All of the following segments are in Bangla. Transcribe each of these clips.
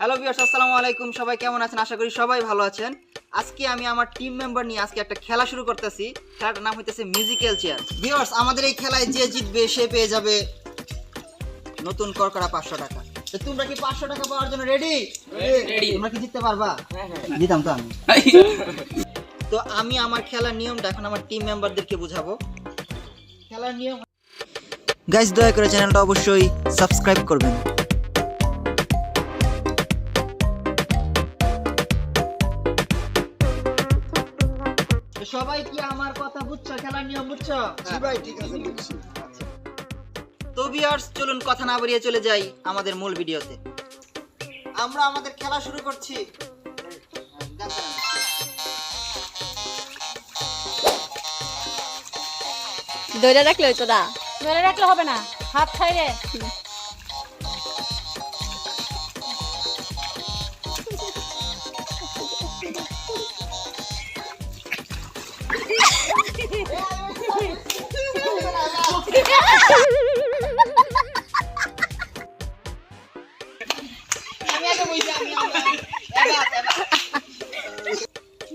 হ্যালো ভিউয়ার্স, আসসালামু আলাইকুম। সবাই কেমন আছেন? আশা করি সবাই ভালো আছেন। আজকে আমি আমার টিম মেম্বার নিয়ে আজকে একটা খেলা শুরু করতেছি। খেলাটার নাম হইতেছে মিউজিক্যাল চেয়ার। ভিউয়ার্স, আমাদের এই খেলায় যে জিতবে সে পেয়ে যাবে নতুন করকরা 500 টাকা। তো তোমরা কি 500 টাকা পাওয়ার জন্য রেডি? তোমরা কি জিততে পারবা? জিতাম তো আমি। তো আমি আমার খেলার নিয়মটা এখন আমার টিম মেম্বারদেরকে বুঝাবো। খেলার নিয়ম, গাইস দয়া করে চ্যানেলটা অবশ্যই সাবস্ক্রাইব করবেন। সবাই কি আমার কথা বুঝছো? খেলার নিয়ম বুঝছো? জি ভাই, ঠিক আছে, বুঝছি। তো ভিউয়ার্স, চলুন কথা না বাড়িয়ে চলে যাই আমাদের মূল ভিডিওতে। আমরা আমাদের খেলা শুরু করছি। ধরে রাখলে হইতো না। ধরে রাখলে হবে না, হাত ছাইড়ে।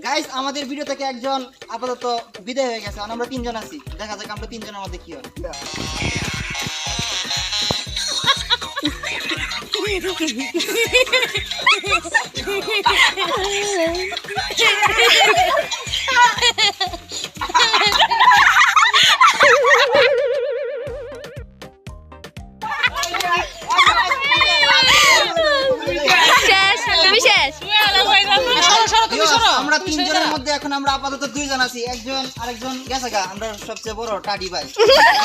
গাইস, আমাদের ভিডিও থেকে একজন আপাতত বিদায় হয়ে গেছে। আমরা 3 জন আছি। দেখা যাক আমরা 3 জনের মধ্যে কি হয়। শেষ, তুমি শেষ। আমরা 3 জনের মধ্যে এখন আমরা আপাতত 2 জন আছি। একজন আরেকজন গেছে গা। আমরা সবচেয়ে বড় টাডি ভাই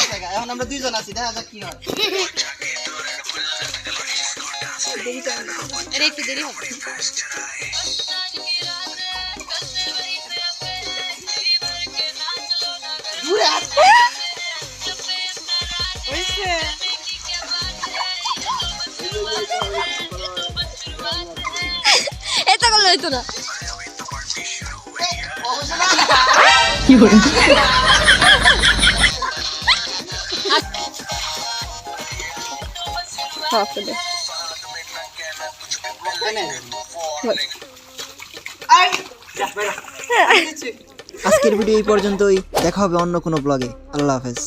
গেছে গা। এখন আমরা 2 জন আছি। দেখা যাক কি হয়। একটু দেরি হবে। এটা করলে হইতো না। কি বলে? আজকের ভিডিও এই পর্যন্তই। দেখা হবে অন্য কোনো ব্লগে। আল্লাহ হাফেজ।